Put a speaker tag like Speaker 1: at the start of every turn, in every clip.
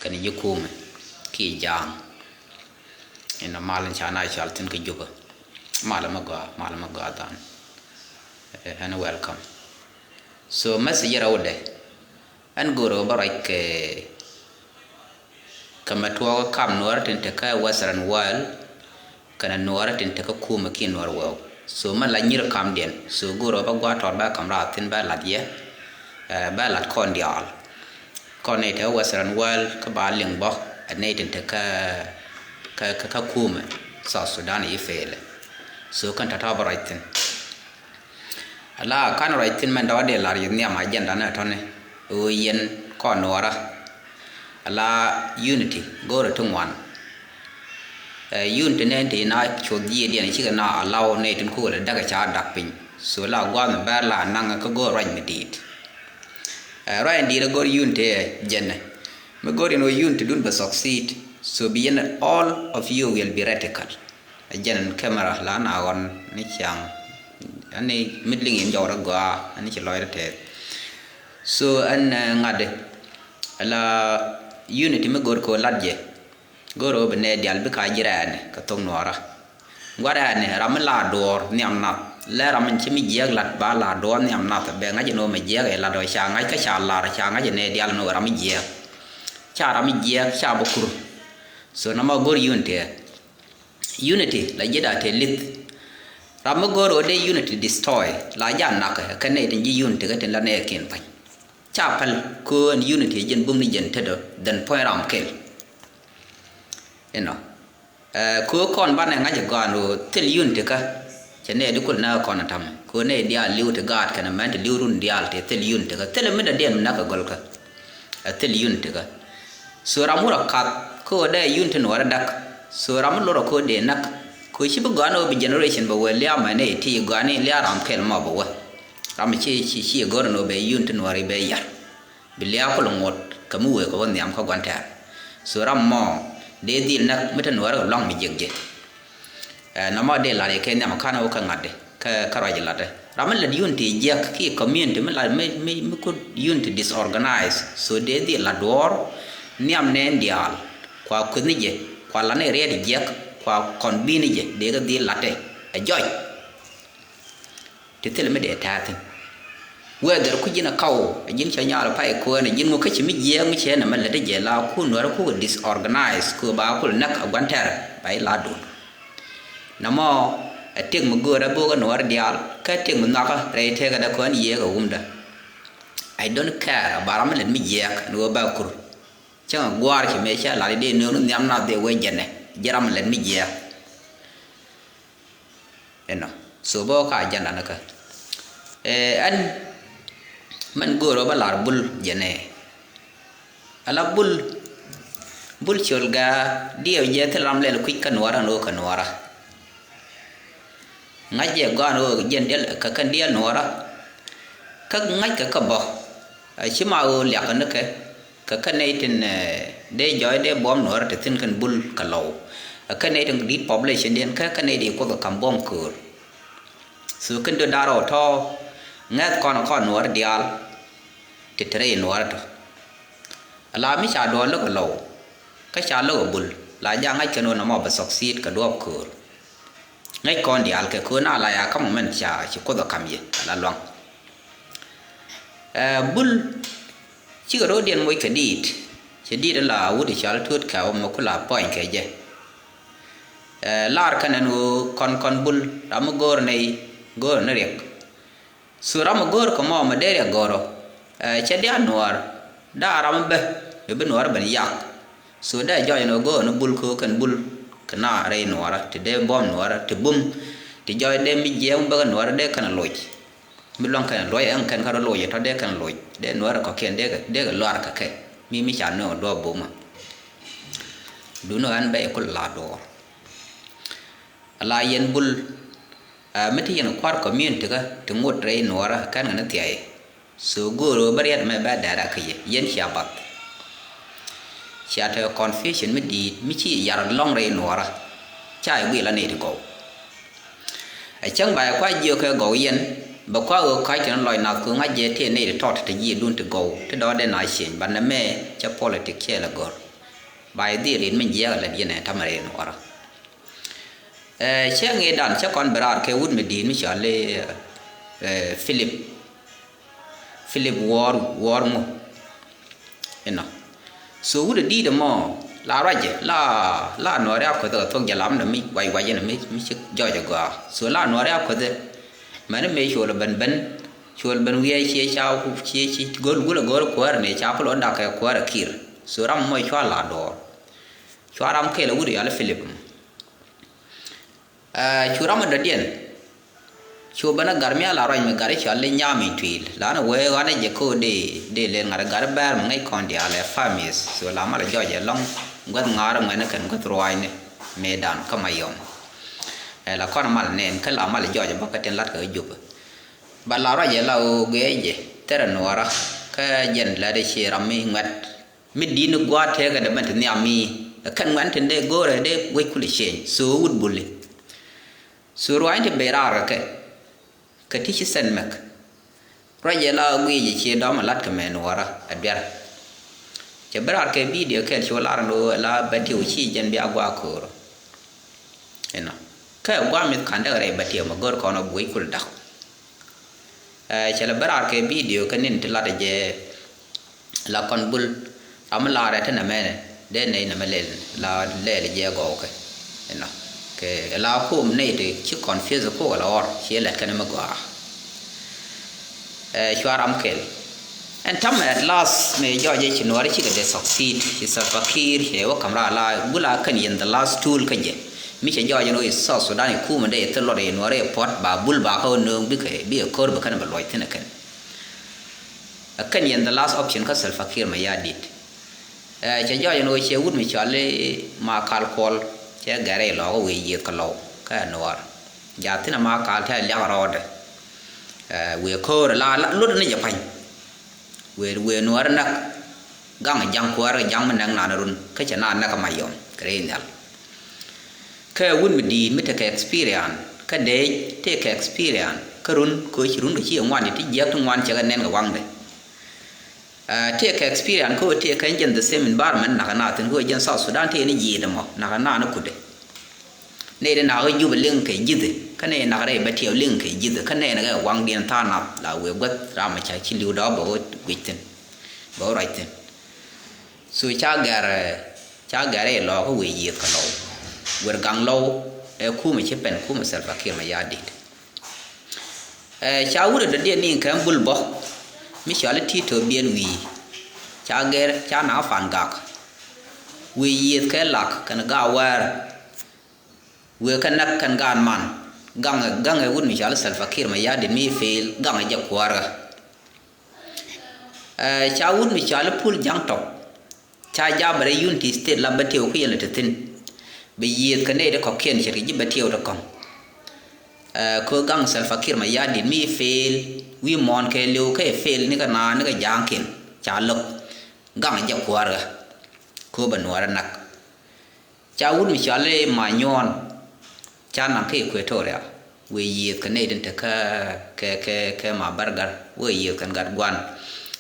Speaker 1: kan yukum ki jang ina malan chana shaltin ke juba malama ga dan and welcome so message rawde an goro barak kama tuwa kam nuar tin te ka western world kana nuar tin te ka kuma ki nuar wo so man la nyir kam den so goro ba gwa tor ba kamra tin ba ladye ba lat kon dial kon ne te western world ka ba ling bo ne tin te ka kuma sa sudan yi fele so kan ta ba right tin ala kan right tin man da de lar yin ya ma jenda na tonne o yen kon nuara ala unity goro tungwan unity ne de na chodie de ne chiga na allow ne tin ko le daga cha dak pin so la gwa me ba la nanga ko go right medit right ndi go unity jenne me go no unity dun ba succeed so bien all of you will be radical jen camera la na on ni chang ani midling in jawra gwa ani chi loyre te so an ngade ala unity me gor ko ladje goro bene dial be ka jirane ka tong nora ngwara ne ramla dor ni amna le ram chimi jeg lat ba la dor ni amna ta be ngaje no me jeg la do sha ngai ka sha la sha ngaje ne dial no ram je cha ram je cha bokur so na ma gor unity la jeda te lit ram goro de unity destroy la jan nak ka ne tin ji unity ka tin la ne ken pa chapal ko unity jen bum ni jen tedo den point ram kel ko kon ban nga je gano tel unity ka chene de kul na kon tam ko ne dia liu te gat kana man te liu run dial te tel unity ka tel me da den na ka gol ka tel unity ka so ramura kat ko da unity no ra dak so ram lo ko de nak ko shi bu gano bi generation ba we lia ma ne ti gane lia ram kel ma ba we ram chi gor no be unity no ri be ya bi lia ko lo ngot ka mu we ko won yam ko gwanta so ram mo de dil nak metan war long mi jegge na ma de la re ke nyam kana o ka ngade ka raji lade ram la unity jek ki community me la me ko unity disorganized so de dil la dor nyam ne ndial kwa kunije kwa la ne re de jek kwa kon bi ni je de ga dil late a joy te tele me de tatin whether ku jina kaw jin cha nyaara pai ko ne jin mo kachi mi je mi che na mala de je la ku no ra ku disorganized ku ba ku nak agwanter bai la do na mo atik mo go ra bo ga no ra dial ka tik mo naka re te ga da ko ni ye ga umda I don't care about am le mi je no ba kur cha gwar che me cha la de no nyam na de we jene jaram le mi je so bo ka jana naka an man goro balar bul jene ala bul cholga dio je telam le ku kanwara no kanwara ngaje gano jen del ka kan dia nora ka ngaj ka bo chima o lyak ne ka kanai tin de joy de bom nora te tin kan bul ka law kanai tin di population den ka kanai di ko ka bom kur so kan do daro to ngat kon nor dial te tre nor to ala mi cha do lo lo ka cha lo bul la ja ngai keno na mo ba succeed ka do kur ngai kon dial ke ko na la ya ka mo men cha chi ko do kam ye ala long bul chi ro den mo ke dit che dit la wu de chal tut ka mo ko la point ke je lar kan no kon bul ram gor nei gor na rek suram gor ko mo ma dere goro che dia nuar da ram be be nuar ban yak so da joy no go no bul ko kan bul kana re nuara te de bom nuara te bum te joy de mi je ba nuara de kan loj mi long kan loy an kan ka loj to de kan loj de nuara ko ken de ga lor ka ke mi cha no do buma du no an be ko la do ala yen bul meti yen kwar community ka to ngot re nora kan na tiai so goro bariat me ba dara ka yen shabat chata confusion me di mi chi yar long re nora chai wi la ne to go a chang ba kwa jio ka go yen ba kwa o kai kan loi na ku nga je te ne to te yi dun to go te do de na shin ban na me cha politics che la gor bài đi đến mình dễ là đi này tham này nó ra chứ nghe đàn chứ còn bờ cái út mình đi mình chọn le Philip War mo eno so út đi đó mà la ra chứ la nó ra có thể thong giờ lắm là mình quay quay là mình chứ cho qua so la nó ra có thể mà nó mấy chỗ là bên we chia chao chia gol quá này chao có lon đặc cái quá là kia so ram mới cho la đó cho ram cái là út là Philip chú ram ở điện chú bên nó garmia là rồi mà gari cho lên nhà mình tùy là nó quay qua này giờ cô để lên ngài gari bär mà ngay còn đi là famis so là mà là cho giờ long quét ngã mà nó cần quét rồi này medan có mày yom là con mà nên cái là mà là cho giờ bắt cái tên lát cái giúp bà là rồi giờ là ghế gì thế là nó ra cái dân là để chơi ram mi ngắt mi đi nước qua thế cái đó mình thì nhà mi kan ngắn thì để go rồi để quay kuli chơi so wood bully so rồi thì bê ra cái tí sen mek rồi giờ là người gì chơi đó mà lát cái mền nó ra ở đây chỉ bê ra cái video cái chỗ là bắt đầu chi dân bị agua cور eno cái agua mình khán được rồi bắt đầu mà gor con nó quay kuli đào chỉ là bê ra cái video cái nên là để là con bull am là ra thế nào mẹ để này nằm lên là dễ gõ cái nó cái là hôm nay thì chứ còn phía dưới cô là or chỉ là cái này mà gõ cho ram cái and time at last me jo je chinwari chi cái succeed chi Salva-Kiir he wa kamra la bula kan in the last tool kan je mi che jo no is so Sudan ku ma de to lo de no re pot ba bul ba ko no bi ke bi ko ba kan ba loi tin kan in the last option ka Salva-Kiir ma ya dit che jo no che wut mi chale ma kal kol che gare lo we yi ka lo ka no ya tin ma kal ta ya rod we ko la lut ni je pan we no nak gang jang ko ra jang man na run ka cha na ka mayon krenal ka wun mi di mi ta experience ka de take experience ka run ko chi run chi ngwan ti je to ngwan cha ga nen ga wang de take experience ko te kan jen the same environment na tin ko jen South Sudan te ni yi da mo na ku de ne de na ga yu beleng ke ji de ka ne na ga ba tiao ling ke ji de ka ne na ga wang dien ta na la we got ra ma cha chi liu da bo witin bo right tin so cha gare lo ko we yi ka lo wer gang lo e ku ma che pen ku ma Salva-Kiir ma ya dit cha wure de ni kan bul bo mi shale ti to bien wi cha ger cha na fan gak wi yi ke lak kan ga war we kan nak kan gan man gang e wun mi shale Salva-Kiir ma ya dit mi fail gang ja kwara cha wun mi shale pul jang tok cha ja bare unity state la batio ku yele tin be yi kan ne de ko ken shi ji batio de kon ko gang Salva-Kiir ma ya dit mi fail wi mon ke liu ke fail ni ka na ni ka jang kin cha lok gang ja kwara ko ban wara nak cha wun mi chale ma nyon cha na ke Equatoria we yi kan ne den ta ke ma bargar we yi kan gar gwan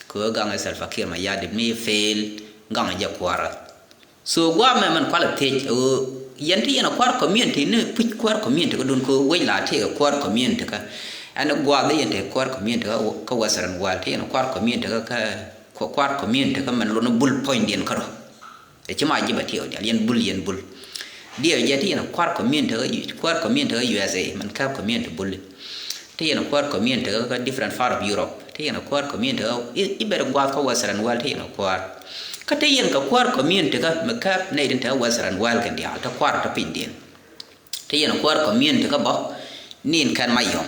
Speaker 1: ko gang Salva-Kiir ma ya dit mi fail gang ja kwara so gwa me man quality yanti yana kwar community ne pich kwar community ko dun ko we la te kwar community ka ana gwa de yente kwar community ka wasaran wal te yana kwar community ka kwar community ka man lo no bull point yen karo e chima jiba tiyo yen bull dia yati yana kwar community ka USA man ka community bull te yana kwar community ka different part of Europe te yana kwar community ibere gwa ka wasaran wal te yana kwar ka te yen ka kwar community ka maka ne din ta wasaran wal kan dia ta kwar ta pindin te yen kwar community ka ba nin kan mayom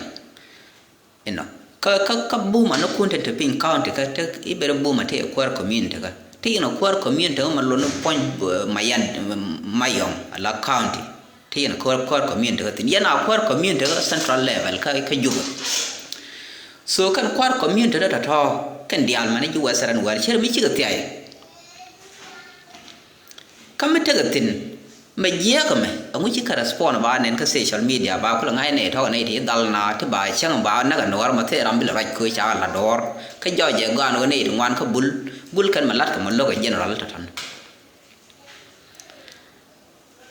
Speaker 1: eno ka buma no kunte te pin county ka te ibere buma te kwar community ka te yen kwar community ma lo no point mayom ala county te yen kwar community ka tin yen kwar community ka central level ka juba so kan kwar community da ta kan dial mane ju wasaran wal cher mi ci ga tay kama tagatin ma jiya me angu ci ka respond ba nen ka social media ba ko ngai ne to ne ti dal na ti ba chang ba na ga nor ma the ram bil raj ko cha la dor ka jo je ga no ne ngwan ka bul kan ma lat ka ma lo ga general ta tan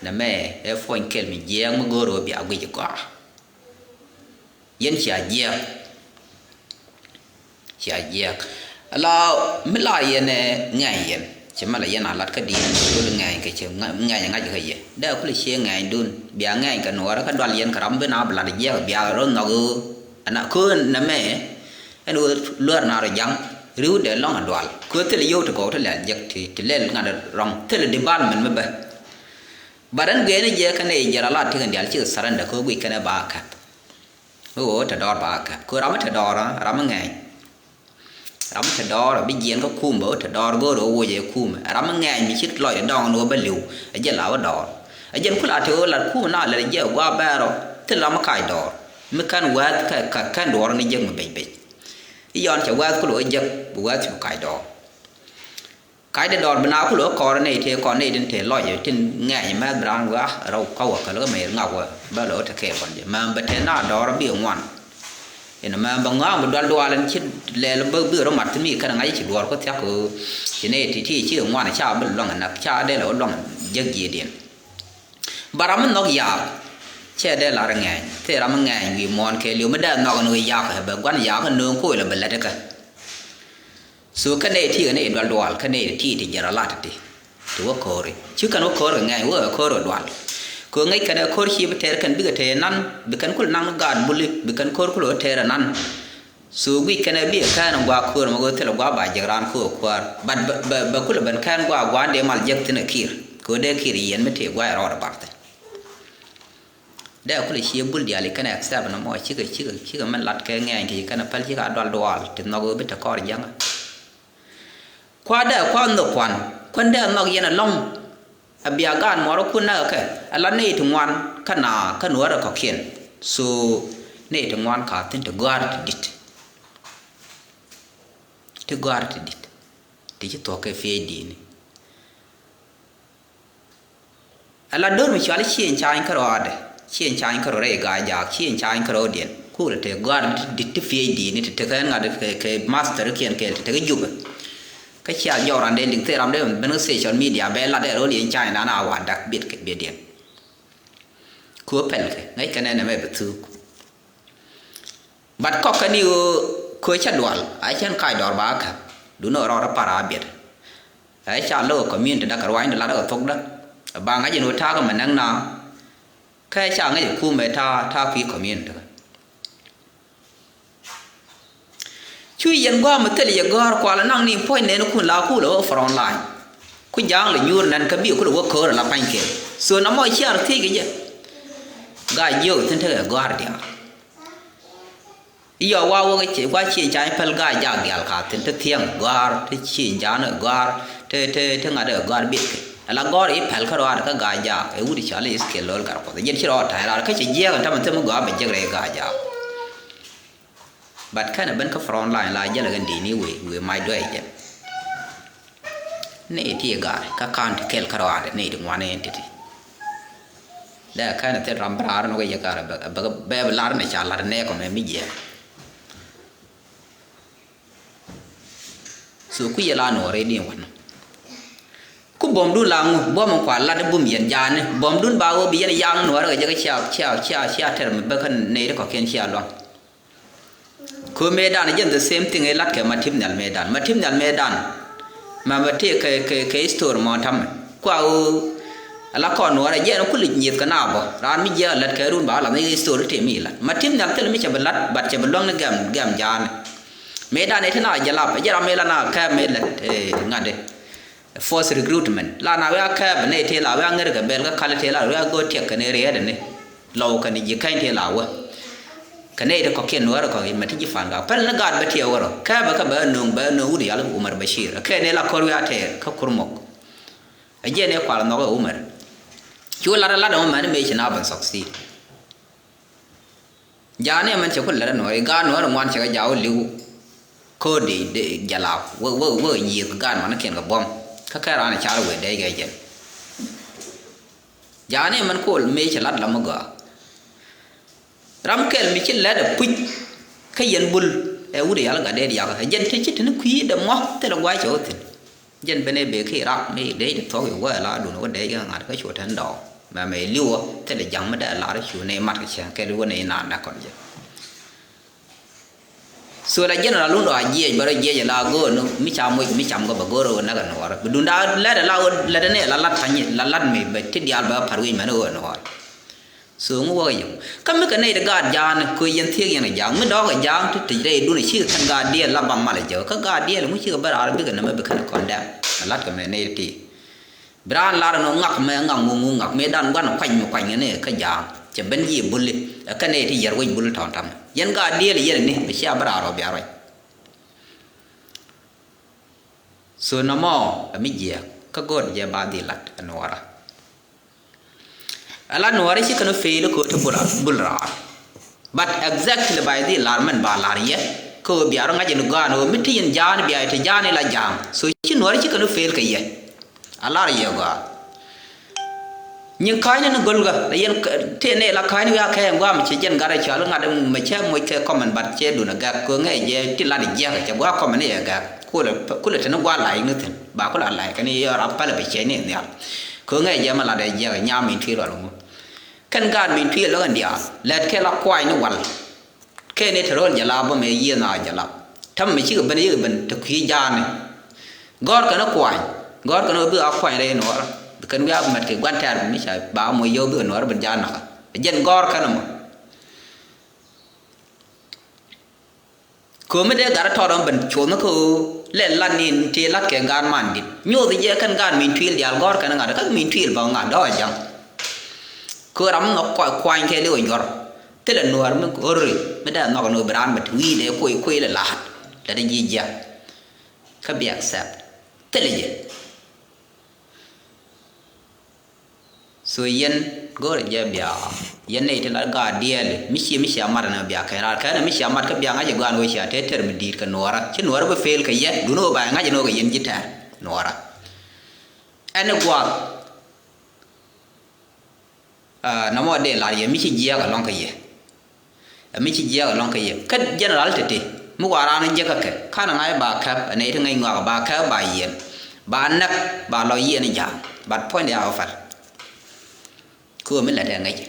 Speaker 1: nè mẹ em phơi kẹt mình giang mà gỡ rồi bị áo cái quả yên chả giang là mấy lại yên nè ngày yên chỉ mà là yên là cái đi đôi ngày cái chiều ngày ngày cái gì đây có lịch ngày đun bia ngày cái nọ đó cái đoàn yên cái rắm bên nào là đi giang bia rồi nó anh ạ cứ nè mẹ anh lừa nào rồi giang riu để long anh đoàn cứ thế là yêu thì có thế là giặc thì lên ngàn rong thế là đi ban mình mới bay badan gue ni je kane jara la tigan dial chi saranda ko gui kana ba ka o ta dor ba ka ko ram ta dor ram ngai ram ta dor bi jen ko kum bo ta dor go ro wo je kum ram ngai mi chit loi dong no ba liu a je la wa dor a jen kula to la kum na la je wa ba ro te la ma kai dor mi kan wa ka kan dor ni je ma be be i yon cha wa ko lo je bu wa chu kai dor cái để đòn bên áo của lúa cò này thì còn này đến thể loại ở trên ngày mà brand quá rau câu cả lúa mày ngọc à bao lúa thật kẹp còn mà bên thế nào đó nó bị ngoan thì mà bằng ngõ một đoan đoan lên chết lẹ nó bữa đó mặt thì mi cái ngày chỉ đoan có theo cái này thì chỉ ngoan là cha bên lòng nạp cha đây là lòng giấc gì điện bà làm nó già che đây là ngày thế làm ngày vì mòn cái liều mới đã nó người già phải bà quan già hơn nương khôi là bên lại đấy cả số cái này thì cái này đoan đoan cái này thì giờ là thì tôi có rồi chứ cần có rồi ngày có rồi đoan có ngay cái này có khi bị thế cần biết thế nan bị cần có năng gan buli bị cần có rồi thế là nan số cái này biết cái nó qua có mà có thể là qua bài giờ ran có qua bật có là bên cái qua để mà giật thế này kia có để kia yên mới thể qua rồi bắt đây có là khi bul dia cái này sao nó mọi chứ cái mình lật cái ngày thì cái nó phải chỉ cả đoan đoan thì nó có biết là có gì qua đây qua nộp quan đây nó yên là long bia gan mà nó kun na cái là này thùng ngoan cái nào cái núa là có khiên so này thùng ngoan cả tên từ guard dit thì chỉ to cái phê đi này là đôi mình chọn chiên trái cái rồi đấy chiên trái cái rồi gai giặc chiên trái cái rồi điện cú là từ guard dit phê đi này từ cái ngài cái master khiên cái từ cái giúp cái chia nhỏ ra đến những thứ làm đấy bên social media bé là để rồi liền chạy nó nào hoàn đặc biệt cái biệt điện cua pen cái này là mấy vật thứ bắt có cái điều khơi chặt đuổi ai chân cài đỏ bá cả đúng rồi đó para biệt ai chả lâu có miền đã cả roái là ở thốc đó ba ngày nuôi tha cái mình năng nào cái chả ngay khu mấy tha phí có miền được chui yên qua mà thế là giờ qua là năng niệm phơi nên nó cũng lao khu là ở front line cũng giang là nhur nên cái biểu cũng là cơ là banh kia số nó mọi chuyện thì cái gì gai nhiều thế là qua đi giờ qua chuyện trái phật gai giang giang cả thế thiêng qua thế chuyện giá nữa qua thế ngã được qua biết là qua ít phật cái đó cái gai giang cái u đi trả lại cái lối cả có dân chỉ lo thay là cái chuyện gì còn thằng mình thằng qua bị chơi gai giang but cái này bên cái front line là giờ là gần đi ní we mai đuôi vậy này thì cái can thì kel karo này được ngoan này thì đây cái này thì ram brar nó cái gì cả bé lar này chả lar này còn này mới gì số cái gì là nó rồi đi ngoan cú bom đun lang bom một quả là để bom yên giàn này bom đun bao bây giờ giang nó rồi cái chia thế mà bé cái này nó có kiên chia luôn ku medan again the same thing a lot ke material medan ma mate ke store mo tham kwa ala ko no ra je no kul nyit kana bo ran mi je lat ke run ba la ni store te mi la material tel mi che balat bat che balong na gam jan medan ete na jala jara mela na ka mela ngade force recruitment la na wa ka ne te la wa ngere ga bel ga kala te la wa go te ka ne re de ne law ka ni je kain te la wa cái này được có kiện nữa rồi mà thích phản cả, phải là gạt bê thiêu rồi, cái bữa nung đi ăn Umar Bashir, cái này là Korea thế, cái kurmok, cái gì này qua là nó cái Umar, chú là đó mà nó mấy chuyện nào vẫn succeed, giờ này mình chỉ có là nói gạt nữa là ngoan chỉ có giáo lưu, cơ để giả lão, vơ nhiều gạt mà nó kiện cái bom, cái này chả là về đây cái gì, giờ này mình có mấy chuyện lát lắm mà ram kel mi ci lada puj kayen bul e wuri yalla ga de ya ga jen te ci tan kuyi da mo te la wa chotin jen bene be ki rak mi de to yo wa la du no de ga ngar ka chotan do mà mày liu thế là chẳng mới đã lá đấy chủ này mặt cái chàng cái đứa này nản đã còn gì so là dân là luôn rồi gì bây giờ gì là go nó mi chăm có go rồi nó gần rồi đun đã là này là lát thành là lát mày bị chết dial bao phải mà nó rồi xuống ngồi vậy cái mấy cái này là gạt giang coi dân thiệt như này giang mấy đó cái giang thì đây đun này chỉ thành gạt đi là bằng mà lại giờ cái gạt đi là mới chỉ có bây giờ biết cái nó mới bị cái con đẻ lát cái này thì bran la nó ngọc mẹ ngung ngọc mẹ đan quan quanh cái này cái giang chỉ bên gì bul cái này thì giờ quay bul thằng thằng dân gạt đi là giờ này bị xe bây giờ rồi bây giờ so nó mò là mấy gì cái god giờ ba đi lát nó ra ala nuari si kanu fail ko to bulra but exactly by the larman ba lariye ko biar ngaje no gano mitiyen jan biya te jan la jam so chi nuari si kanu fail kaye ala riye ga nhưng cái nó golga la yen te ne la kai ni ya kai ngwa mi che jen gara cha lo ngade mu che mo ke comment bat che du na ga ko ngai je ti la de je ga gwa comment ne ga ko le te no gwa lai nu ten ba ko la lai ka ni ya ra pa le be che ne ya ko ngai je ma la de je ga nya mi thi lo lo kan gan min phi lo gan dia let ke la kwai ni wal ke ne thro ja la ba me ye na ja la tham me chi ban ye ban to khi ja ne god ka no kwai god ka no bu a kwai re no kan ga mat ke gwan tar mi sa ba mo yo bu no ban ja na jen god ka no ko me de gar to don ban cho no ko le lan nin ti lat ke gan man dit nyo de ye kan gan min phi dia god ka na ga ka min phi ba nga do ja cô rắm nó quay cái lưỡi giọt tức là nuôi mới có rồi mới đã nó nuôi brand mà thui để quay là lạt là cái gì vậy các bạn xem tức là gì rồi yên gọi là gì bây yên này thì là cái dia này mi xia mặt nó bây cái này mi xia mặt các bạn ngay giờ nuôi xia thế mình đi cái nuôi chứ nuôi nó fail cái gì đúng không bạn ngay giờ nuôi cái yên gì thế nuôi anh nó qua nó mà để lại mi chỉ già cái long cái gì mi chỉ già cái long cái gì cái general thế mu qua ra nên già cái khá là ngay bà khép anh ấy thì ngay ngoài bà khép bà yên bà nắc bà lo yên này giảm bà point để ao phật cứ mới là để ngay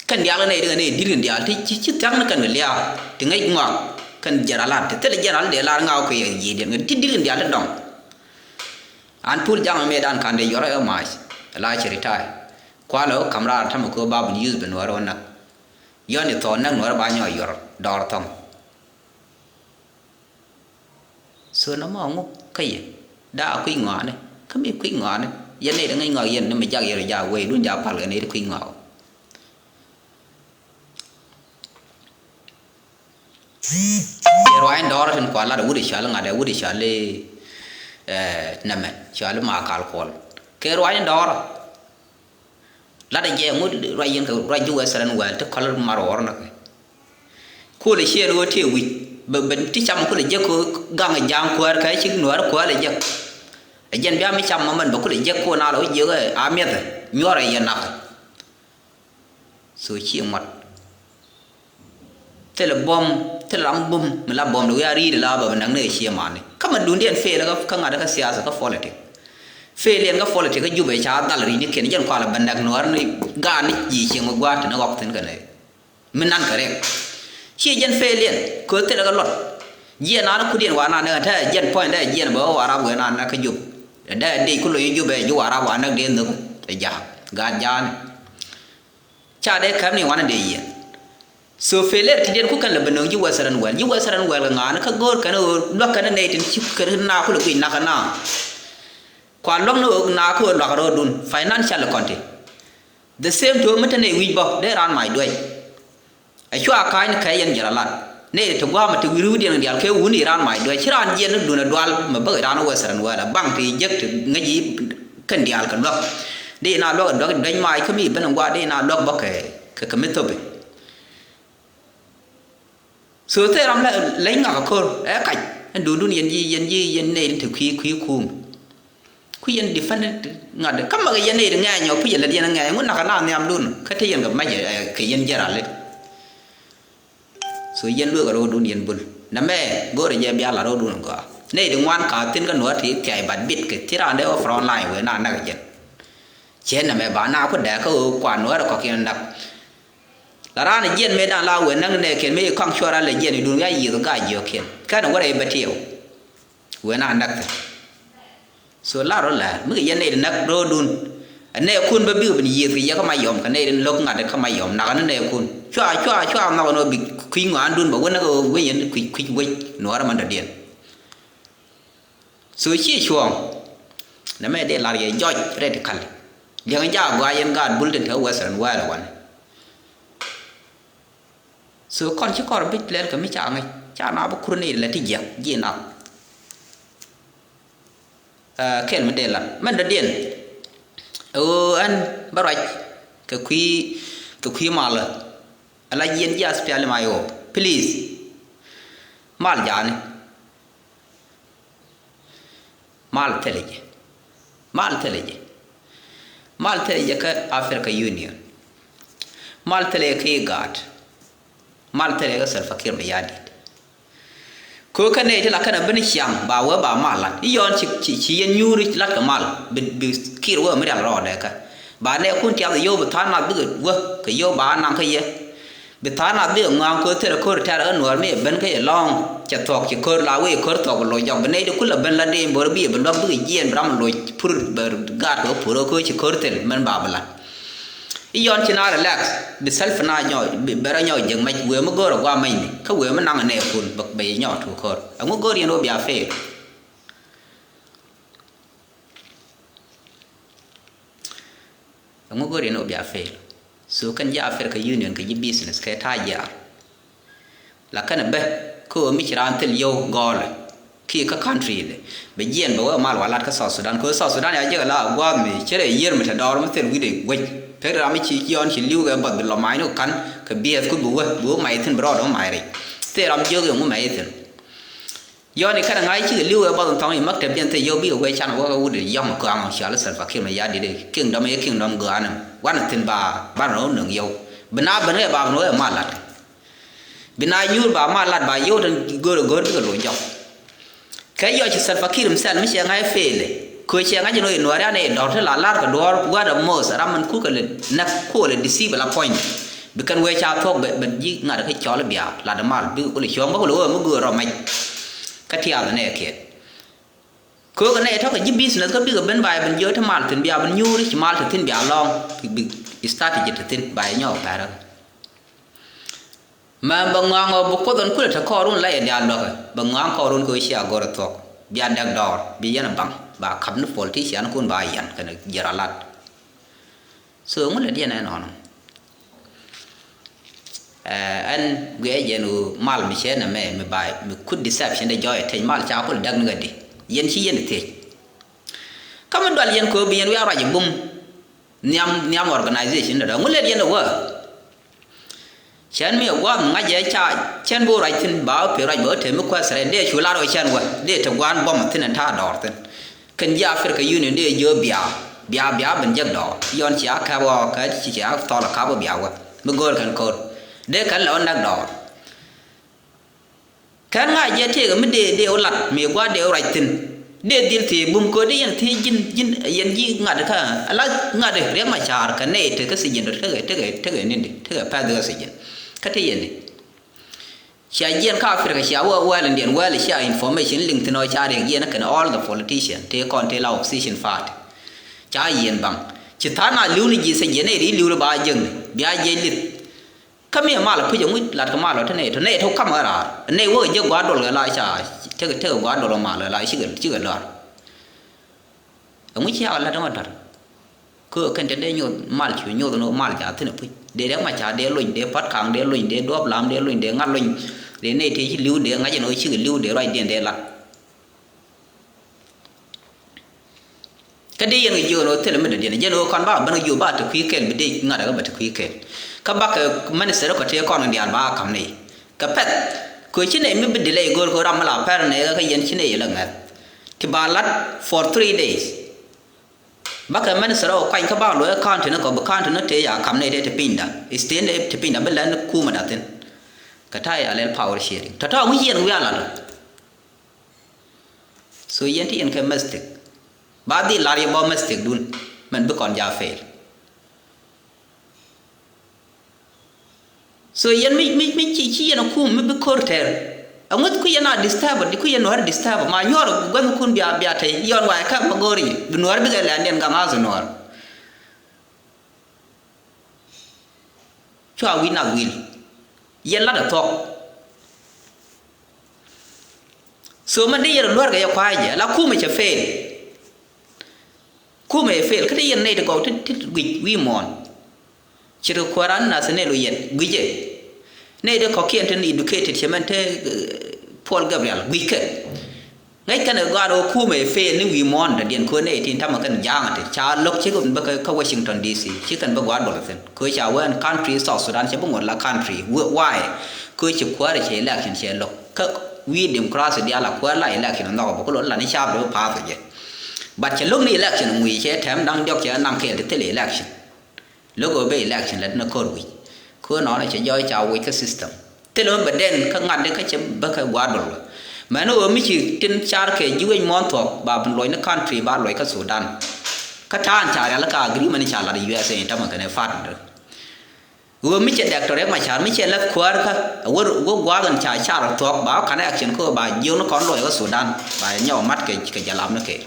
Speaker 1: cái dia này dengan ini diri dia thì chỉ chắc nó cần phải liao thì ngay ngoài cần general thì tức là general để là ngao cái gì để người diri dia là dong an pul jang medan kan de yoro mai la chỉ retire qua lỗ camera tham một ba mình use bên ngoài rồi nè do này thon năng ngoài bao nhiêu giờ đỏ thòng xưa nó mong ngốc cái gì đã quy ngọ này không biết quy ngọ này giờ này đang ngay ngồi yên nó mới chơi rồi giờ quay luôn giờ phải cái này quy ngọ rồi anh đó là qua là đủ để xả là ngài đủ để xả le nằm xả là mà cào cái rồi anh đó là để giờ muốn rai dân cái rai du Israel well to color maror na ko le share wo te wi ben ti cham ko le je ko gang jang ko ka chi no ko le je jen bia mi cham man ba ko le je ko na lo je a met nyora ye na so chi mat te le bom te lam bom me la bom do ya ri la ba nang ne chi ma ni ka ma dun den fe la ka nga da ka sia ka politics failure ka follow ka jube cha dal ri ni ken jan kwala bandak no ar ni ga ni ji chi ngwa ta na gok ten ka ne min nan ka re chi jan failure ko te ka lot ji na ku dien wa na ne ta jan point da ji na ba wa ra na na ka jub da de ku lo jube ju wa ra wa na de no ta ja ga jan cha de kam ni wa na de yi so failure ti den ku kan la banong ju wa saran wel nga na ka gor ka no lo ka ne tin chi ka na ku lo ki na ka na quan long no na ko la ro dun financial content the same to mata ne wi ba de ran mai doi a chwa kai ne kai yan jara lat ne to gwa ma to wiru de ne ke wuni ran mai doi chiran jen no dun dwal ma ba ran wa saran wa bang ti jek ngaji kan dial kan lo de na lo do dan mai khami ban gwa de na lo ba ke ka me to be so te ram la lấy ngà ko e kai dun dun yen ne to khi kum kuyen different ngade kama ga yene de ngaño puye la dina ngaño na kana nyam dun kate yen ga maje ke yen jarale so yen lu ga ro dun yen bul na me gore je bia la ro dun ko ne de ngwan ka tin ga no ti tai bat bit ke tira de off online we na ga yen เช่นน่ะแม่บ้านนาคนแดกเขากว่านัวแล้วก็กินนักละร้านเย็นไม่ได้ลาเวนั่งเนี่ยเขียนไม่ข้างชัวร์อะไรเย็นดูง่ายยี่ตัวง่ายเยอะเขียนแค่นั้นว่าอะไรไปเที่ยวเวน่านักส่วนลาเราแหละเมื่อเย็นเนี่ยนักโรดุนเนี่ยคุณไปบิ้วเป็นยี่ตัวยี่เขาไม่ยอมกันเนี่ยลกงัดเขาไม่ยอมนักนั่นเนี่ยคุณชัวร์นักโน้บิคุยงานดุนบอกว่านักเว้ยยันคุยเว้ยหนัวมันเดียนส่วนชี้ช่วงนั่นไม่ได้ลาเรียย่อยเร็ดขันเลี้ยงยากว่ายันการบุลเดนเทอร์เวสต์ว่าละวันส่วนคนที่ก่อระเบิดเล่นก็ไม่จ้างไงจ้างนับครูนี่แหละที่เหยียบยีนับเขียนมันเด่นละมันเด่นอันบารายก็คุยมาเลยอะไรเย็นยาสเปียร์มาอยู่ please มาลยานี่มาลเทเลย์ก็แอฟริกายูนิออนมาลเทเลย์คือการ์ดมาลเทเลก็เซลฟ์คิร์มยาดีคุยกันเนี่ยที่หลักกันเป็นเชียงบ่าวบ่ามาลันย้อนชิยันยูริลัดกับมาลบิคิดว่าไม่ได้รอดเลยกันบ้านเนี่ยคุณที่เอาโยบฐานนัดดึกว่าก็โยบ้านนั่งขยันบิฐานนัดดึกงานคุยเทระคุยเทระนวลไม่เป็นขยันลองจะถอกจะคุยลาวิคุยถอกลอยจังเป็นเนี่ยดูคุณละเป็นละเดมบริบีเป็นลำดึกเย็นบรามลอยพูดเบอร์กาดก็พูดคุยจะคุยเทระมันบ้าบลันย้อนชินาร์เล็กบิเซลฟ์น่าย่อยบิเบรย่อยยังไม่เวมก็รู้ว่าไม่เนี่ยเขาเวมนั่งเนี่ยคุณบักใบย่อถูกคอร์อันก็เรียนรู้แบบเฟ่อันก็เรียนรู้แบบเฟ่สู้กันยาเฟรก็ยูนิออนก็ยี่บิสเนสแค่ท่ายาหลักกันเบ้เขาไม่ใช่ร้านเทลโยกอลขี้ก็คันทรีเลยไปเยี่ยนบอกว่ามาหลวงรัฐก็สอดสุดานเขาสอดสุดานอย่างเยอะแล้วว่ามีเชื่อเยี่ยมมันจะดอร์มันเทลวิเดกเว้ยเพื่อเราไม่ชี้ย้อนชี้ลิ้วกันบัดเป็นลมไม้นู่นกันก็เบียดก็บัวไม่ถึงบรอดเอาไม้เลยแต่เราเยอะกันมันไม่ถึงย้อนในขณะไงชี้ลิ้วกันบัดตรงท้องอีมักแต่เพียงแต่โยบิเอาไว้ชันว่าวุ้ยย่อมกลางเสียแล้วสันฟักขึ้นมาญาดีเลยคิงดำไม่คิงดำเกลือนั่นวันถึงบ้านเราหนึ่งโยบนาบนาบ้านเรามาลัดบนายูบ้ามาลัดบ้าโยถึงกูก็หลุดย่อแค่ย้อนชี้สันฟักขึ้นมันสันไม่ใช่ไงเฟลเลยคุยเชียงกันจะหน่วยหน่วยอะไรเนี่ยดอกที่หลานลาดกับดอกว่าดอกมอสรามันคู่กันเลยนักคู่เลยดิซีเบลล์พอยน์บิกันเวชาทอกแบบยิ่งงานให้จอเลยเบียร์ลาดมาลบิวเลยช่วงก็รู้ว่ามึงกูรอไม่ก็ที่อะไรเนี่ยเขตคุยกันเนี่ยเท่ากับยิ่งบิสเนสก็บิวกับเป็นใบเป็นเยอะทั้งมาลถึงเบียร์เป็นยูริชมาลถึงทิ้งเบียร์ลองบิสตาร์ทจะทิ้งใบย่อไปแล้วมาบางงานบุคคลนั้นคุยถ้าข้อรุ่นไล่เดียร์ดอกบางงานข้อรุ่นคุยเชียร์กอร์ทอกเบียร์เด็กดอร์เบียร์นับบังบ่าขับนึกฝนที่เสียนคุณบ่ายันกันเยอะลัดเสื่อมมันเลยเดียแน่นอนอันเกย์ยันูมาลมิเชนน่ะแม่ไม่บ่ายไม่คุดดิเซปชันได้ย่อยเทนมาลเจ้าคนดังนึกดิยันชี้ยันเทก็มันดอลยันกูบียันวิอาราจิบุมนิยม organization เด้อมันเลยเดียนว่าฉันไม่ว่ามึงอาจจะใช้ฉันบูไรทิ้งบ่าวเปล่าบ่าวเทมุขว่าสระเดี๋ยวช่วยลาเราฉันว่าเดี๋ยวถึงวันบ่มทิ้งนั่นท่าดอร์ทิ้งกันยาเฟรก็ยูนิเดี๋ยวเยอะเบียเป็นจักดอกย้อนเสียข้าวก็เสียตอละข้าวเบียว่ามึงโกรธกันโกรธเด็กกันแล้วนักดอกขันง่ายเยอะที่ก็ไม่เดี๋ยวหลัดมีว่าเดี๋ยวไรทิ้งเดี๋ยวดีที่บุ้มก็ได้ยันที่ยินงัดค่ะอะไรงัดเรียกมาชาร์กันเนี่ยถึงก็สิยินเท่านี่ดิเท่าแพ้เดือดสิยินก็ที่ยันนี่เชียร์ยันข้าวเฟรก็เชียร์ว่าเดียนว่าเชียร์อินโฟเมชันลิงก์ที่น้อยชาร์เรียกยันกัน all the politician ที่ก่อนที่เรา opposition ฟาดชายันบังจิตฐานะลิ้วนี่จีเสียนเนี่ยลิ้วระบายยังเบียเยลิดก็ไม่มาละพี่ยังไม่หลัดก็มาละท่านเนี่ยทุกคำอะไรเนี่ยว่าเยอะกว่าดอลลาร์ชาเท่ากว่าดอลลาร์มาละชื่อลาร์ไม่ใช่อะไรทั้งหมดคือกันจะได้โยนมาลช่วยโยนมาลจ่าที่นี่พี่เดี๋ยวมาจ่าเดี๋ยวลุยเดี๋ยวพัดขังเดี๋ยวลุยเดี๋ยวดวบลามเดี๋ยวลุยเดี๋ยวงัดลุยเดี๋ยวเนี่ยที่ลิ้วเดี๋ยวงัดจะน้อยชื่อลิ้วเดี๋ยวไรเดี๋ยวละก็ได้ยังอยู่โน้ตที่เราไม่ได้เดี๋ยวยังโน้ตคนบ้ามันอยู่บ้านตะคุยเกลไม่ได้งัดก็ไม่ตะคุยเกลก็บักมันเสร็จแล้วก็เที่ยวก่อนเดียร์บ้าคำนี้ก็เป็ดคุยชิ้นไหนไม่เป็นดีเลยกูก็รำมาลาแพร์เนี่ยก็ยันชิ้นไหนอย่างเงี้ยที่บ้านลัด for 3 days บักมันเสร็จแล้วก็ยังเข้าบ้านเลยข้างถึงนั่นก็บักข้างถึงนั่นเที่ยวคำนี้ได้ที่ปินดาสเตนได้ที่ปินดาเป็นแล้วคู่มาดัดเต็นก็ได้อะไร power sharing ถ้าไม่ยันวิญญาณละส่วนยันที่ยันแค่ mystic บาดีลารีบอ mysticดุน มันเมื่อก่อนยาเฟลso yan mi ci yana ku mi be korter angot ku yana disturb di ku yana disturb ma nyoro gwan kun biya tay yon wa ka magori du nor bi gala nen ga mazu nor chwa wi na wil yan la da tok so man de yero lor ga ya kwaje la ku me che fail ku me fail ka de yan ne de go tit wi mon chiru kwaran na sene lo yen gwije ne de ko kien ten educated chemente Paul Gabriel wike ngai kan ga ro ku me fe ni wi mon da den ko ne tin tam kan jang te cha lok che gun ba ka Washington DC chi kan ba gwa do sen ko cha wan country South Sudan che bungol la country why ko chi kwa re che election che lok ka wi democracy dia la kwa la election no ba ko lo la ni sha ba pa fa je but che lok ni election wi che them dang jok che nang ke te election logo be election la na korwi ko no na che joy cha wi ka system te lo ba den ka ngad de ka che ba ka wadol ma no mi chi tin char ke juwen mon to ba bun loy na country ba loy ka Sudan ka tan cha la ka agreement cha la USA ta ma ka ne fat wo mi che doctor ma cha mi che la kwar ka wo gwa gan cha cha to ba ka na action ko ba yo no kon loy ka Sudan ba nyaw mat ke jalam na ke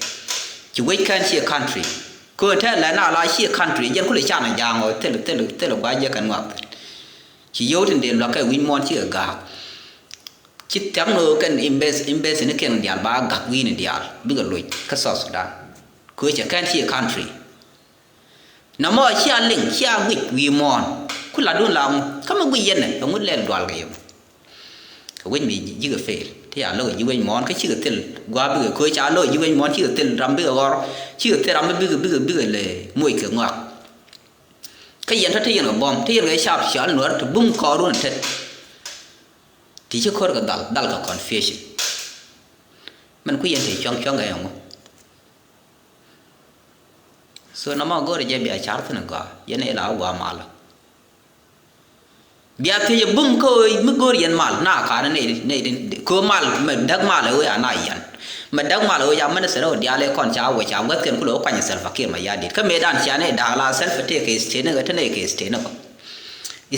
Speaker 1: chi we kan chi country ko ta la na la chi country yen ko le cha na yang o te lo ba je kan wa chi yo tin de lo ka win mon chi ga chi tam no kan invest ne ken dial ba ga wi ne dial bi ga loy ka South Sudan ko cha kan chi country na mo chi a ling chi a wi mon ku la dun la ka ma wi yen ne ko ngul le dwal ga yo ko wen mi ji ga fail thì à lôi như món cái chữ tiền qua bây giờ coi trả lôi như món chữ tiền làm bây giờ chữ tiền làm bây giờ là mùi cửa ngọt cái gì nó thấy là bom thấy cái sạp xả nữa thì bung khó luôn thật thì chứ không có đal cái confusion mình cứ yên thì chong cái không so nó mà gọi là gì bây giờ thế nào cả vậy này là qua mal biar tu je bum ko mi gorian mal na ka ne ko mal me dag mal o ya na yan me dag mal o ya man se ro dia le kon cha wo cha wat ken ku lo kwanya self fakir ma ya dit ka medan cha ne da la self te ke state ne ga ne ke state ne ko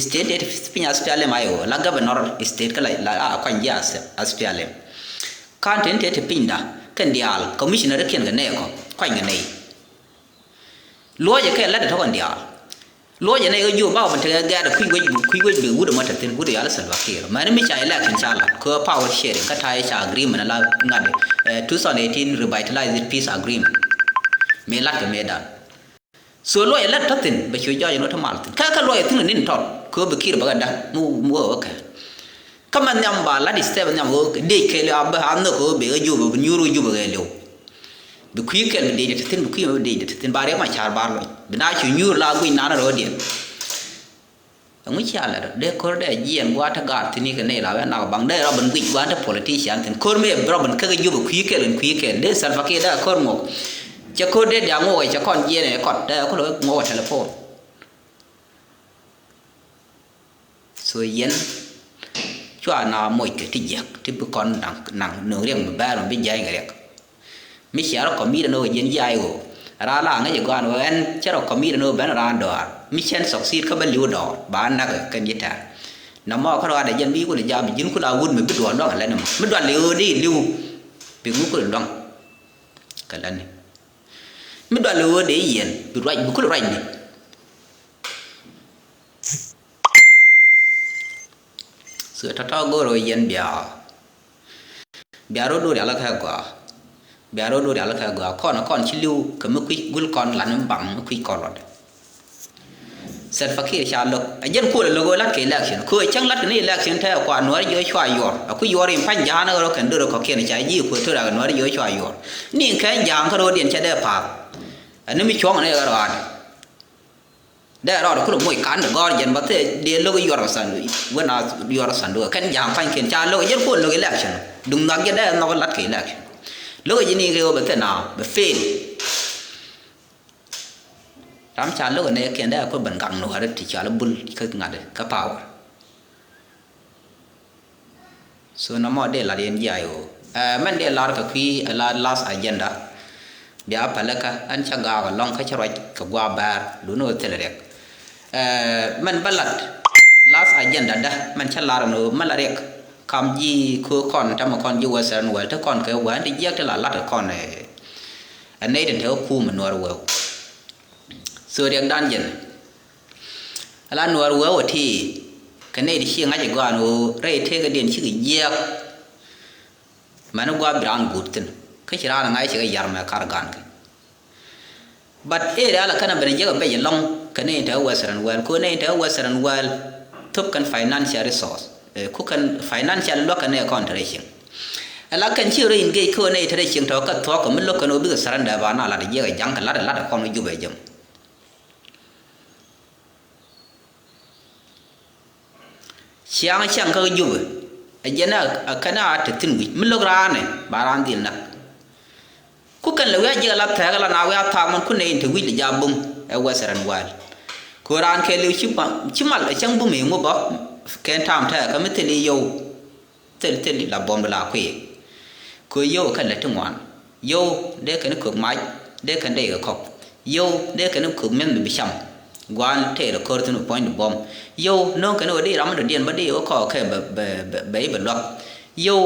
Speaker 1: state det pinya spiale mai o la governor state ka la kwan ya spiale kan ten te pinda kan dial commissioner ken ga ne ko kwan ga ne lo je ke la de to kan dial lo ya nàyอยู่บ้ามันเธอแกได้คุยไว้ดูวุฒิมาถึงถึงวุฒิอะไรสักว่าคือมันไม่ใช่แล้วกันชาละคือ power sharing ก็ทายชา agreement นั่นละงั้น2018 revitalized peace agreement เมลัดกับเมดานส่วนlo yaลัดทัดถึงไปช่วยย่อยโน้ตมาถึงข้าlo yaถึงนินทอดคือไปคิดแบบนั้นมัวโอเคก็มันยำบาลัดดิสเตปยำโอเคเด็กเลยอับหานนึกว่าไปอยู่แบบยูโรอยู่แบบเร็วไปคุยกันเดี๋ยวจะถึงไปคุยเดี๋ยวจะถึงบาร์เรียกมาชาร์บาร์เลยเป็นอาชีพยูลากุยนานาโรเดียนต้องไม่ใช่เลยเด็กคนเดียยีนว่าถ้าการที่นี่กันเนี่ยเราเนี่ยนักบังได้เราเป็นวิจว่าถ้า politician ถึงคนไม่เราเป็นแค่อยู่แบบคุยกันเด็กสันฟักได้คนงงจะคนเดียดงงจะคนยีนเนี่ยคนได้คนเลยงงว่าเทเลโฟนส่วนยีนช่วยน้ามวยเกิดที่ยักที่เป็นคนหนังเนื้อเรื่องแบบเราไม่ใหญ่กันเลยไม่ใช่เราก็มีแต่เนื้อยีนใหญ่โอ้ราล่างไงอย่างก่อนว่าเอ็นเจ้าเราก็มีแต่เนื้อแบบร้านดอมิเช่นสกซีดเขาเป็นลิวดอบ้านนักกันยิ่งแต่น้ำมอเขาว่าเดี๋ยวยันบีกูเลยยาไปยินกูเอาวุ้นมันไปด่วนดองอะไรนั่นมันด่วนลิวดิลิวไปงูกูเลยดองกันแล้วนี่มันด่วนลิวเดี๋ยวยันไปไรบุกูเลยไรนี่เสือท้ากูเลยยันเบียร์รถดูเดี๋ยวเราแค่กว่าเบียร์รถดูเดี๋ยวเราแค่กว่าข้อนชิลิวก็ไม่คุยกุลก้อนหลังมันบังไม่คุยก้อนหรอกเสร็จฟักขี้ชาลกยันคู่เลยโลโก้ลัดเกล็กชันคู่จังลัดนี่เล็กชันแท้กว่าหน่วยเยอะช่วยยอดคู่ยอดริมพันยานะเราเข็นดูเราขอเขียนใจยี่คู่เท่าไรกันหน่วยเยอะช่วยยอดนี่แค่ยางเขาโดนเดียนใช้ได้ผ่าอันนี้ไม่ช่วงอะไรก็รอดได้รอดคู่มวยกันก็ยันบัดเตเดียนโลกยอดสันวันน่ะยอดสันด้วยแค่ยางพันเขียนชาโลกยันคู่โลกเล็กชันดุงนักยันได้นอกลัดเกล็กชันโลกยันนี่เรียกว่าบัดเตน่าบัดเฟนรำชาโลกเนี่ยเขียนได้เพื่อบันกังหนูอะไรที่ชาลบุลก็งัดกระเป๋าส่วนน้ำมันเดลาเรียนใหญ่โอ้มันเดลาร์ก็คือลาสอาเจนดา bia palaka an chaga ga long ka charo ka gwa bar du no telerek man balat last agenda da man chalar no malarek kam ji ko kon tam kon ji wasan wal ta kon ka wa ti yak la lat kon an nei den theo ku man nor wo so riang dan jen ala nor wo ti ka nei di chi nga je gwa no re te ga den chi yak man gwa brang gutten ka chira ngai chi ga yar ma kar gan but area la kana bene je ga be long ka nei theo wasan wal ko nei theo wasan wal top kan financial resource ku kan financial lo kan ne contraction ala kan chi rin ge ko ne tare chin to ka to ko mun lo kan obi saranda ba na la de ga jang ka la da ko no jube jam chiang chiang ka jube ajena kana ta tin wi mun lo ra ne ba ran din na ku kan lo ya je la ta ga la na wa ta man ku ne ta wi de ja bum e wasaran wal Quran ke liu chimal a chang bu me ngo ba ken tam tha ka meteli yo tel la bom la kwe ko yo kan la tungwan yo de kan ko mai de kan de ko yo de kan ko men bi sham gwan te ko to point bom yo no kan o de ram de dien ba de ko ke ba lo yo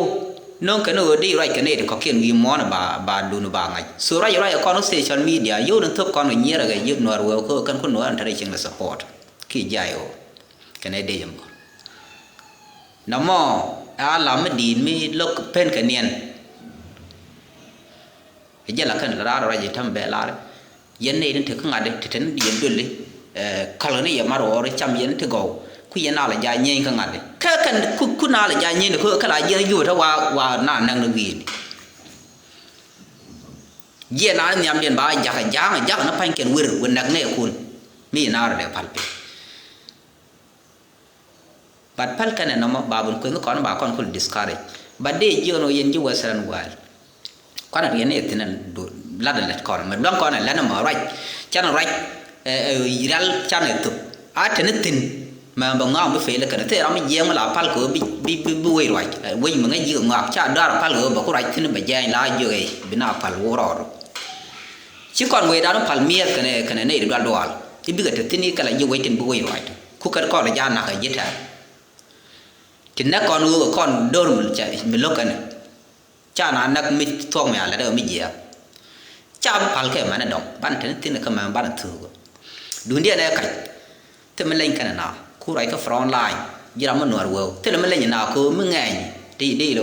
Speaker 1: non kan o di right kan ne ko ken wi mo na ba du no ba ngai so right ko no social media yo no top kon ni ra ga yip no ro ko kan ko no an tare ching la support ki jayo kan ne de yam ko na mo a la ma di mi lok pen kan nien je la kan ra ra je tam be la yen ne den te ko ngade te ten yen dolle kala ne ya maro ro cham yen te go ku yen ala ja nyen ka ngade ka kan ku na la ja nyen ko kala yen yu ta wa na nang no wi ye na nyam den ba ja na pan ken wir won nak ne kun mi na ra le pal pe bat pal kan na ma babun ko ko ba kon ko discourage ba de je no yen ji wasaran wal kon yen ne tin do la da let kon ma don kon la na ma right chan right ral chan tu a tin tin mà bằng ngao mới phải là cái thế ông giang là pal của bị bùi rồi quên mà ngay dương ngọc cha đó là pal của bảo có right thì nó bị giang lá vừa cái bên nào pal vô rồi chứ còn người đó nó pal miết cái này được đoan thì bây giờ thì này cái là như vậy thì bùi rồi khu cái con là gia nạc cái gì thế thì nó con đôi mình chạy mình lúc cái này cha nó nạc mít thuốc mẹ là đâu mít gì cha pal cái mà nó đóng ban thế là cái mà ban thử đúng đi này cái thế mình lên cái nào ku rai ka front line jira man war wo tele mele na ko mun ngai di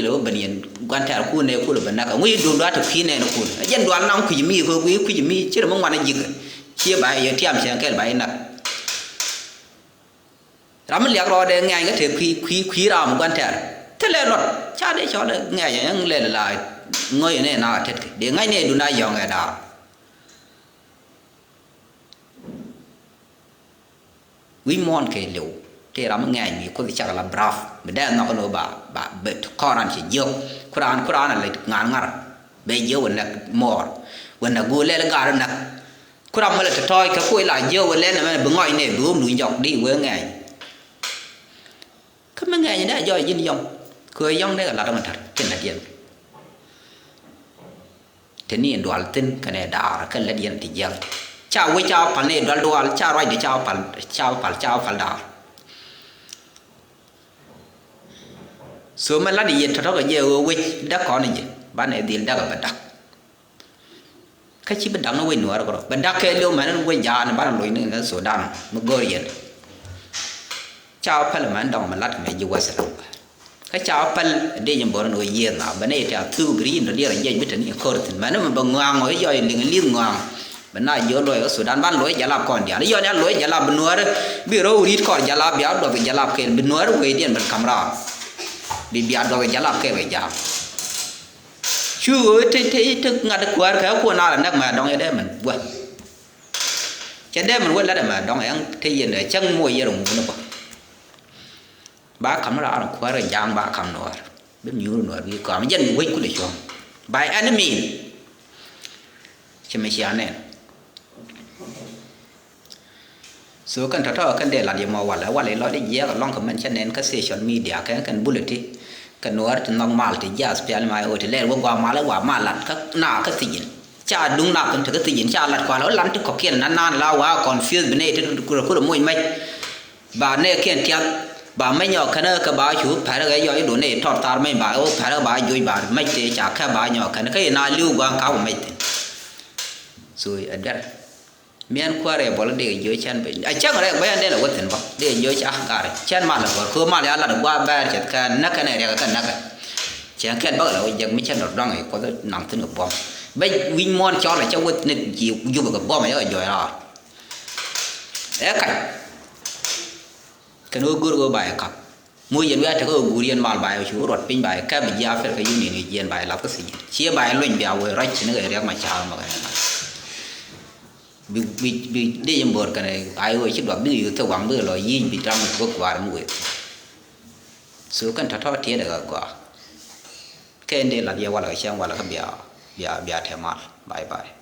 Speaker 1: lo banien gwanta ku ne ku lo banaka ngui do do ta fine no ku jen do nan ku mi ko ku mi jira man wana jig chia ba ye tiam chen ke ba na ram liak ro de ngai ga the khi ra mu gwanta tele lot cha de cho de ngai yang le la ngoi ne na thet de ngai ne du na yong ga da we mon ke liu te ram ngai mi ko ti chak la braf be da no ko no ba be Quran chi yo Quran le ngar be yo na mor na go le ga na Quran ma le to toy ka ko la yo le na be ngoi ne bu nu jok di we ngai ka ma ngai da yo yin yong ko yong de la ma tar ken na dien te ni ndwal tin ka ne da ka la dien ti jang cha we cha pal ne dal cha roi de cha pal da so ma la di yet to ga je we da ko ne je ba ne dil da ga ba dak ka chi ba dang no we no ra ko ba dak ke lo ma ne we ja ne ba lo ne so dan mo go yen cha pal man dong ma lat me ji wa sa ka cha pal de yem bo no ye na ba ne ta tu green no de ra ye bi tan ni ko tin ma ne ma ba ngang ngo yo ling ngang bên này giờ lối ở Sudan ban lối jalap còn dia giờ này lối jalap benuar biro urit còn jalap biar do jalap ke benuar we dian ber kamera bi biar do jalap ke we ja chu te thức ngad kuar ka ko na nak ma dong ede man wa cha de man wa la ma dong yang te yen de chang mo ye rong no ba kamera no kuar yang ba kam no bim yu no bi ka ma yen we ku le chong by enemy cheme sia ne so kan ta kan de la di mo wala lo de ye ka long comment channel ka social media kan bullet kan no art normal ti ja spial mai o te le wa ma la wa ma la ka na ka tin cha đúng nào cũng thực tự nhiên cha lật qua lỡ lăn tức có kiên nan lao quá confused bên này thì cũng môi mấy bà này kiên thiệt bà mấy nhỏ cái nữa cái bà chú phải là cái giỏi đồ này thọt tar mấy bà ô phải là bà vui bà mấy thì chả cái bà nhỏ cái nào lưu quang cáo mấy thì rồi ở đây miền qua đây bảo là để dưới chân vậy chắc là bây giờ đây là quất tiền bọc để dưới chắc cả đấy chân mà là cứ mà là được qua ba chặt cái nắp cái này là cái nắp cái chẳng cái bác là giờ mấy chân đọt răng này có cái nặng thứ được bom bây win mon cho là cháu quất nên chịu dùng cái bom này ở rồi à đấy cái nô guru bài cặp mua dân về thì có guru dân mal bài chú rọt pin bài cái bây giờ phải cái gì này dân bài là cái gì chia bài luôn bây giờ rồi chỉ nó cái mà chào mà cái này bị đi em bớt cái này ai ơi chứ đoạn đi theo quảng bữa rồi gì bị trăm có quả mua số căn thắt thiệt được quả cái này là dia wala cái xem wala cái bia thèm mal bye bye